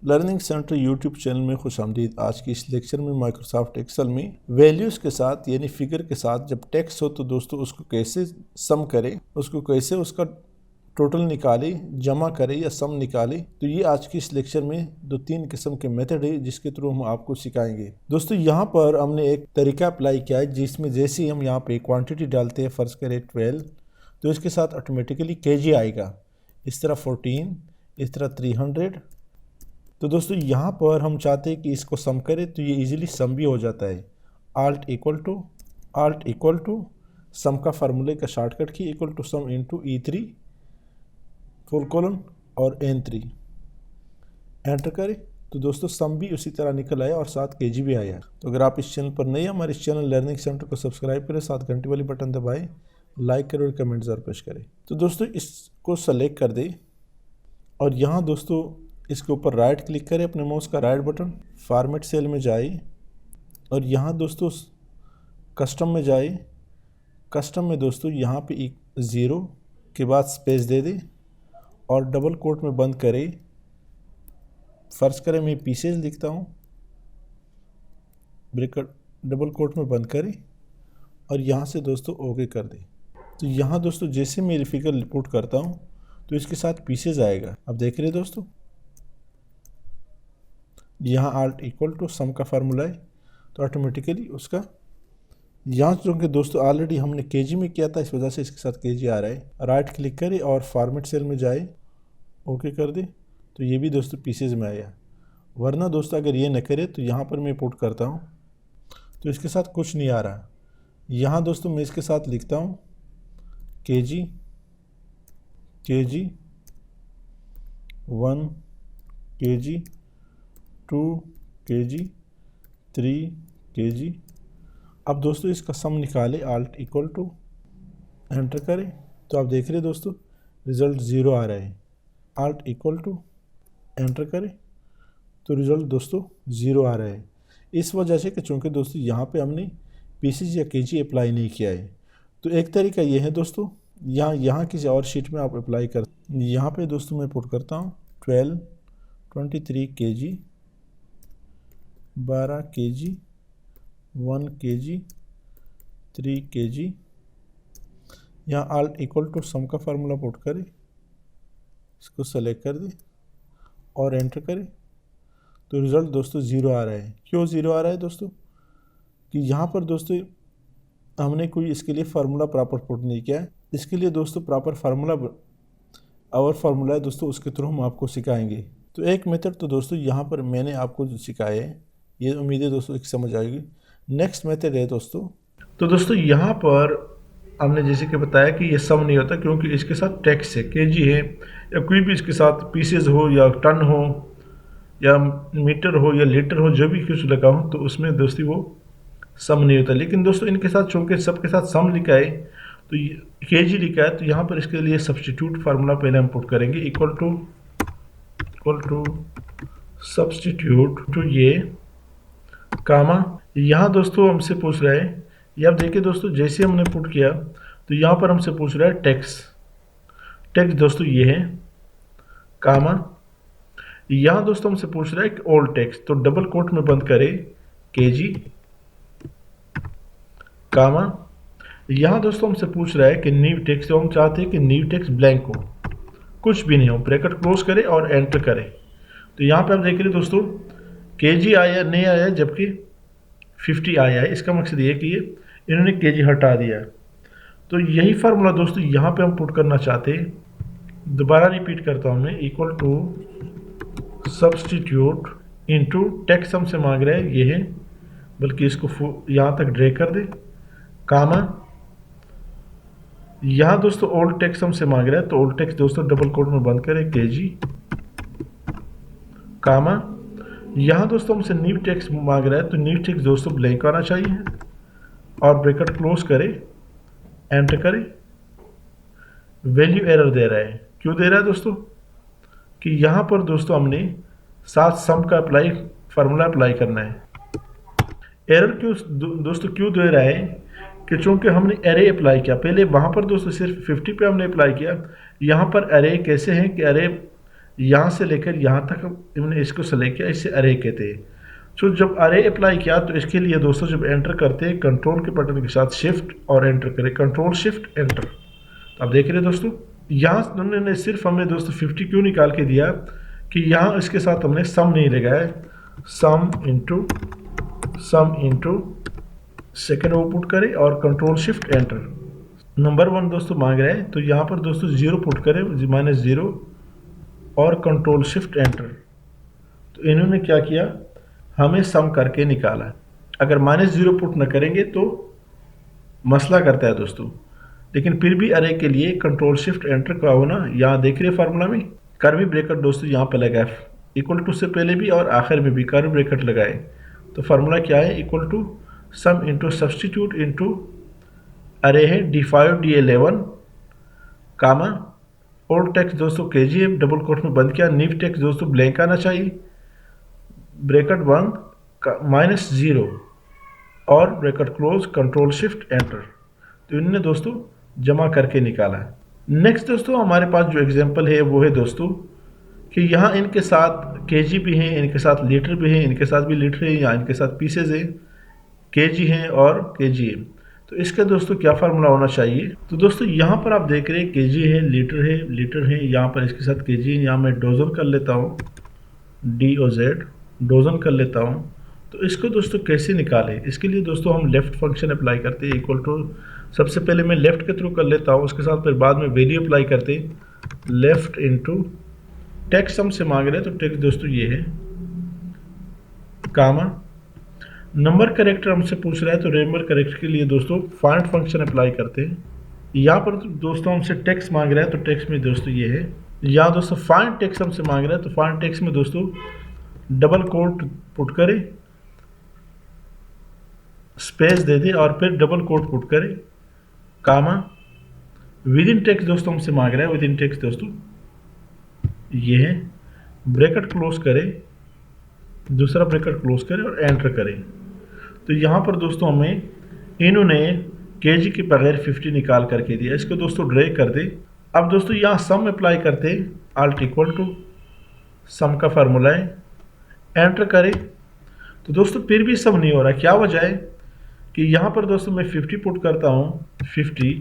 Learning centre YouTube channel में खुशामदीद। आज की इस लेक्चर में माइक्रोसॉफ्ट एक्सेल में वैल्यूज़ के साथ यानी फिगर के साथ जब टेक्स्ट हो तो दोस्तों उसको कैसे सम करें, उसको कैसे उसका टोटल निकाले, जमा करे या सम निकाले। तो ये आज की इस लेक्चर में 2-3 किस्म के मेथड है जिसके थ्रू हम आपको सिखाएंगे। दोस्तों यहाँ पर हमने एक तरीका अप्लाई किया है जिसमें जैसे ही हम यहाँ पे क्वांटिटी डालते हैं, फ़र्ज़ करें 12, तो इसके साथ ऑटोमेटिकली केजी आएगा। इस तरह 14, इस तरह 300। तो दोस्तों यहाँ पर हम चाहते हैं कि इसको सम करें तो ये इजीली सम भी हो जाता है। आल्ट इक्वल टू सम का फार्मूले का शॉर्टकट की equal to sum into E3 full colon और N3 एंटर करें तो दोस्तों सम भी उसी तरह निकल आया और साथ केजी भी आया। तो अगर आप इस चैनल पर नए हैं, हमारे इस चैनल लर्निंग सेंटर को सब्सक्राइब करें, साथ घंटी वाली बटन दबाएं, लाइक करें और कमेंट ज़रूर पेश करें। तो दोस्तों इसको सेलेक्ट कर दें और यहाँ दोस्तों इसके ऊपर राइट क्लिक करें, अपने माउस का राइट बटन, फॉर्मेट सेल में जाए और यहाँ दोस्तों कस्टम में जाए। कस्टम में दोस्तों यहाँ पे एक 0 के बाद स्पेस दे दें और डबल कोट में बंद करें। फ़र्ज़ करें मैं पीसेज लिखता हूँ, ब्रैकेट डबल कोट में बंद करें और यहाँ से दोस्तों ओके कर दें। तो यहाँ दोस्तों जैसे मेरी फिगर पुट करता हूँ तो इसके साथ पीसेज आएगा। अब देख रहे दोस्तों यहाँ आल्ट इक्वल टू सम का फार्मूला है तो ऑटोमेटिकली उसका यहाँ चूँकि दोस्तों ऑलरेडी हमने केजी में किया था, इस वजह से इसके साथ केजी आ रहा है। राइट क्लिक करें और फॉर्मेट सेल में जाए, ओके कर दे तो ये भी दोस्तों पीसेज में आया। वरना दोस्तों अगर ये न करे तो यहाँ पर मैं पुट करता हूँ तो इसके साथ कुछ नहीं आ रहा। यहाँ दोस्तों मैं इसके साथ लिखता हूँ केजी 1 केजी 2 केजी 3 केजी। अब दोस्तों इसका सम निकाले, आल्ट इक्वल टू एंटर करें तो आप देख रहे दोस्तों रिज़ल्ट 0 आ रहा है। आल्ट इक्वल टू एंटर करें तो रिज़ल्ट दोस्तों 0 आ रहा है। इस वजह से कि चूँकि दोस्तों यहाँ पे हमने पीसेज या केजी अप्लाई नहीं किया है। तो एक तरीका ये है दोस्तों, यहाँ किसी और शीट में आप अप्लाई कर। यहाँ पे दोस्तों मैं पुट करता हूँ 12 23 केजी 12 केजी 1 केजी 3 केजी। यहाँ आल्ट इक्वल टू सम का फार्मूला पुट करें, इसको सेलेक्ट कर दें और एंटर करें तो रिज़ल्ट दोस्तों 0 आ रहा है। क्यों 0 आ रहा है दोस्तों? कि यहाँ पर दोस्तों हमने कोई इसके लिए फार्मूला प्रॉपर पुट नहीं किया है। इसके लिए दोस्तों प्रॉपर फार्मूला और फार्मूला है दोस्तों, उसके थ्रू हम आपको सिखाएंगे। तो एक मेथड तो दोस्तों यहाँ पर मैंने आपको जो सिखाया है, ये उम्मीद है दोस्तों समझ आएगी। नेक्स्ट मेथड है दोस्तों, तो दोस्तों यहाँ पर हमने जैसे कि बताया कि ये सम नहीं होता क्योंकि इसके साथ टेक्स्ट है, केजी है या कोई भी इसके साथ पीसेज हो या टन हो या मीटर हो या लीटर हो, जो भी कुछ लगा हो तो उसमें दोस्तों वो सम नहीं होता। लेकिन दोस्तों इनके साथ चूँकि सबके साथ सम लिखा है तो केजी लिखा है, तो यहाँ पर इसके लिए सब्स्टिट्यूट फार्मूला पहले हम पुट करेंगे। इक्वल टू सब्स्टिट्यूट टू ये कामा। यहाँ दोस्तों हमसे पूछ रहा है, ये आप देखिए दोस्तों जैसे हमने पुट किया तो यहाँ पर हमसे पूछ रहा है टेक्स्ट दोस्तों ये है कामा। यहाँ दोस्तों हमसे पूछ रहा है कि ओल्ड टेक्स्ट, तो डबल कोट में बंद करें केजी कामा। यहाँ दोस्तों हमसे पूछ रहा है कि न्यू टेक्स्ट, तो हम चाहते हैं कि न्यू टेक्स्ट ब्लैंक हो, कुछ भी नहीं हो। ब्रैकेट क्लोज करें और एंटर करें तो यहाँ पे आप देख रहे दोस्तों केजी आया नहीं आया, जबकि 50 आया है। इसका मकसद ये कि ये इन्होंने केजी हटा दिया। तो यही फार्मूला दोस्तों यहाँ पे हम पुट करना चाहते हैं। दोबारा रिपीट करता हूँ मैं, equal to substitute into text हमसे मांग रहा है ये है, बल्कि इसको यहाँ तक ड्रैग कर दे कामा। यहाँ दोस्तों ओल्ड टेक्स्ट हमसे मांग रहा है तो ओल्ड टेक्स्ट दोस्तों डबल कोट में बंद करें केजी कामा। यहाँ दोस्तों हमसे न्यू टेक्स्ट मांग रहा है तो न्यू टेक्स्ट दोस्तों ब्लैंक आना चाहिए और ब्रैकेट क्लोज करें, एंटर करें। वैल्यू एरर दे रहा है, क्यों दे रहा है दोस्तों? कि यहाँ पर दोस्तों हमने साथ सम का फार्मूला अप्लाई करना है। एरर क्यों दोस्तों क्यों दे रहा है? कि चूँकि हमने एरे अप्लाई किया, पहले वहाँ पर दोस्तों सिर्फ 50 पे हमने अप्लाई किया। यहाँ पर एरे कैसे हैं कि एरे यहाँ से लेकर यहाँ तक हमने इसको सेलेक्ट किया, इसे अरे कहते हैं। तो जब अरे अप्लाई किया तो इसके लिए दोस्तों जब एंटर करते हैं कंट्रोल के बटन के साथ शिफ्ट और एंटर करें, कंट्रोल शिफ्ट एंटर। तो आप देख रहे हैं दोस्तों, यहाँ उन्होंने सिर्फ हमें दोस्तों 50 क्यों निकाल के दिया कि यहाँ इसके साथ हमने सम नहीं लगाया, सम इंटू सेकेंड वो पुट करें और कंट्रोल शिफ्ट एंटर। नंबर 1 दोस्तों मांग रहे हैं तो यहाँ पर दोस्तों 0 पुट करें, -0 और कंट्रोल शिफ्ट एंटर। तो इन्होंने क्या किया, हमें सम करके निकाला। अगर -0 पुट न करेंगे तो मसला करता है दोस्तों, लेकिन फिर भी अरे के लिए कंट्रोल शिफ्ट एंटर का होना, यहाँ देख रहे फार्मूला में कर्ली ब्रैकेट दोस्तों यहाँ पे लगाए, इक्वल टू से पहले भी और आखिर में भी कर्ली ब्रैकेट लगाए। तो फार्मूला क्या है, equal to sum into substitute into अरे है D5 D11 comma old text दोस्तों KG डबल कोट में बंद किया, न्यू टेक्स्ट दोस्तों ब्लैंक आना चाहिए, ब्रैकेट बंद -0 और bracket close, control shift enter. तो इन्होंने दोस्तों जमा करके निकाला। नेक्स्ट दोस्तों हमारे पास जो एग्जांपल है वो है दोस्तों कि यहाँ इनके साथ KG भी हैं, इनके साथ लीटर भी हैं, इनके साथ भी लीटर है, या इनके साथ पीसेज है, KG हैं और KG है। तो इसका दोस्तों क्या फार्मूला होना चाहिए, तो दोस्तों यहाँ पर आप देख रहे हैं KG है, लीटर है, यहाँ पर इसके साथ KG है, यहाँ मैं डोजन कर लेता हूँ, DOZ डोजन कर लेता हूँ। तो इसको दोस्तों कैसे निकालें, इसके लिए दोस्तों हम लेफ्ट फंक्शन अप्लाई करते हैं, इक्वल टू सबसे पहले मैं लेफ्ट के थ्रू कर लेता हूँ, उसके साथ फिर बाद में वैल्यू अप्लाई करते हैं, लेफ्ट इंटू टेक्स्ट हम से मांग रहे हैं तो टेक्स्ट दोस्तों ये है, कामा नंबर करेक्टर हमसे पूछ रहा है तो नंबर करेक्टर के लिए दोस्तों फाइंड फंक्शन अप्लाई करते हैं। यहाँ पर दोस्तों हमसे टेक्स्ट मांग रहा है तो टेक्स्ट में दोस्तों ये है, यहाँ दोस्तों फाइंड टेक्स्ट हमसे मांग रहा है तो फाइंड टेक्स्ट में दोस्तों डबल कोट पुट करें, स्पेस दे दे और फिर डबल कोट पुट करें, कामा विद इन टेक्स्ट दोस्तों हमसे मांग रहा है, विद इन टेक्स्ट दोस्तों ये है, ब्रैकेट क्लोज करें, दूसरा ब्रैकेट क्लोज करें और एंटर करें। तो यहाँ पर दोस्तों हमें इन्होंने KG के बगैर 50 निकाल करके दिया, इसको दोस्तों ड्रैग कर दे। अब दोस्तों यहाँ सम अप्लाई करते, आल्ट इक्वल टू सम का फार्मूला है, एंटर करें। तो दोस्तों फिर भी सम नहीं हो रहा, क्या वजह है कि यहाँ पर दोस्तों मैं 50 पुट करता हूँ, 50।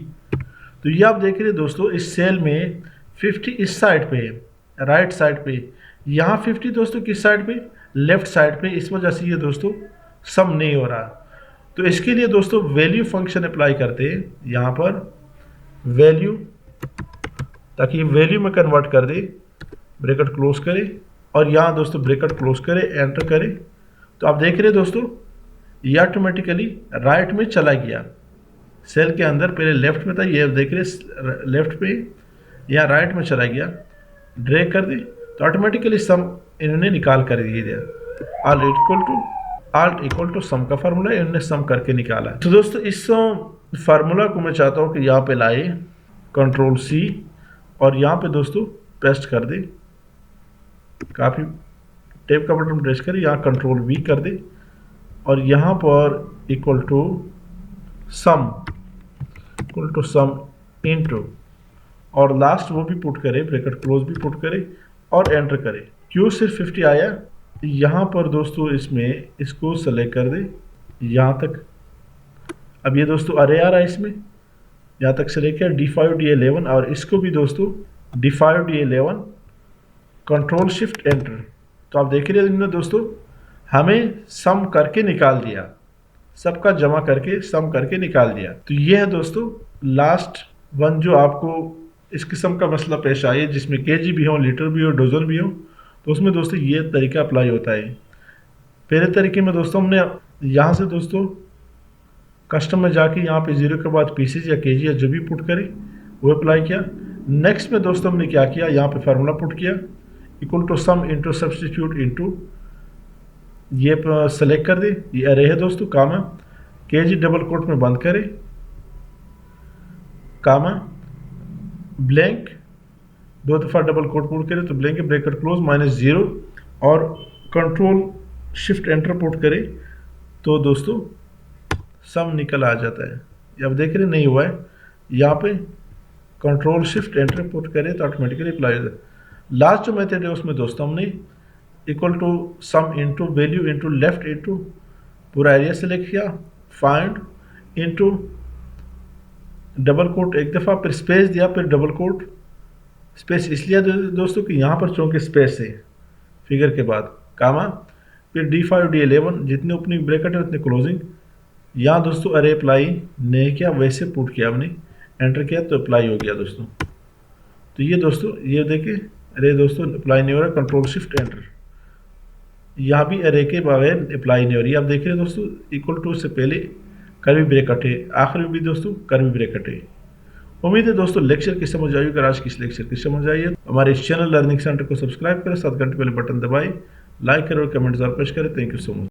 तो ये आप देख रहे हैं दोस्तों इस सेल में 50 इस साइड पे है, राइट साइड पे, यहाँ 50 दोस्तों किस साइड पे, लेफ्ट साइड पे, इस वजह से ये दोस्तों सम नहीं हो रहा। तो इसके लिए दोस्तों वैल्यू फंक्शन अप्लाई करते हैं, यहाँ पर वैल्यू, ताकि वैल्यू में कन्वर्ट कर दे, ब्रैकेट क्लोज करे और यहाँ दोस्तों ब्रैकेट क्लोज करे, एंटर करे। तो आप देख रहे हैं दोस्तों ये ऑटोमेटिकली राइट में चला गया, सेल के अंदर पहले लेफ्ट में था, ये देख रहे लेफ्ट पे, यहाँ राइट में चला गया, ड्रैग कर दे तो ऑटोमेटिकली सम इन्होंने निकाल कर दिया, आल्ट इक्वल टू सम का फार्मूला इन्होंने सम करके निकाला। तो दोस्तों इस फार्मूला को मैं चाहता हूँ कि यहाँ पे लाए, कंट्रोल C और यहाँ पे दोस्तों पेस्ट कर दे, काफ़ी टेप का बटन प्रेस करें, यहाँ कंट्रोल V कर दे और यहाँ पर इक्वल टू सम इनटू और लास्ट वो भी पुट करे, ब्रैकेट क्लोज भी पुट करे और एंटर करे। क्यों सिर्फ 50 आया, यहाँ पर दोस्तों इसमें इसको सेलेक्ट कर दे यहाँ तक। अब ये दोस्तों अरे आ रहा है इसमें, यहाँ तक सेलेक्ट किया, D5 D11 और इसको भी दोस्तों D5 D11 control shift enter. तो आप देख रहे हैं इन्होंने दोस्तों हमें सम करके निकाल दिया, सबका जमा करके सम करके निकाल दिया। तो ये है दोस्तों लास्ट वन जो आपको इस किस्म का मसला पेश आए जिसमें KG भी हो, लीटर भी हो, डोजन भी हो, तो उसमें दोस्तों ये तरीका अप्लाई होता है। पहले तरीके में दोस्तों हमने यहाँ से दोस्तों कस्टम में जाके यहाँ पे 0 के बाद पीसेज या KG या जो भी पुट करे वो अप्लाई किया। नेक्स्ट में दोस्तों हमने क्या किया, यहाँ पे फार्मूला पुट किया, equal to sum into substitute into ये सेलेक्ट कर दे, ये अरे है दोस्तों, कामा KG डबल कोट में बंद करे, कामा ब्लैंक, 2 दफ़ा डबल कोट पुट करे तो ब्लैंक ब्रैकेट क्लोज -0 और कंट्रोल शिफ्ट एंटर पुट करे तो दोस्तों सम निकल आ जाता है। अब देख रहे नहीं हुआ है, यहाँ पे कंट्रोल शिफ्ट एंटर पुट करे तो ऑटोमेटिकली अप्लाई हो जाता है। लास्ट जो मेथड है उसमें दोस्तों हमने equal to sum into value into left into पूरा एरिया सेलेक्ट किया, फाइंड इंटू डबल कोट एक दफ़ा, फिर स्पेस दिया, फिर डबल कोट। स्पेस इसलिए दोस्तों कि यहाँ पर चूँकि स्पेस है फिगर के बाद, कामा, फिर D5 D11 जितने ओपनिंग ब्रैकेट है उतने क्लोजिंग। यहाँ दोस्तों अरे अप्लाई नहीं किया, वैसे पुट किया हमने, एंटर किया तो अप्लाई हो गया दोस्तों। तो ये दोस्तों ये देखिए अरे दोस्तों अप्लाई नहीं हो रहा, कंट्रोल शिफ्ट एंटर, यहाँ भी अरे के बगैर अप्लाई नहीं हो रही। आप देख रहे हैं दोस्तों इक्वल टू से पहले कर्वी ब्रैकेट है, आखिर में भी दोस्तों कर्वी ब्रैकेट है। उम्मीद है दोस्तों लेक्चर की समझ आई। अगर आज की इस लेक्चर की समझ आई है हमारे इस चैनल लर्निंग सेंटर को सब्सक्राइब करें, साथ घंटे वाले बटन दबाएं, लाइक करें और कमेंट जरूर पेश करें। Thank you so much.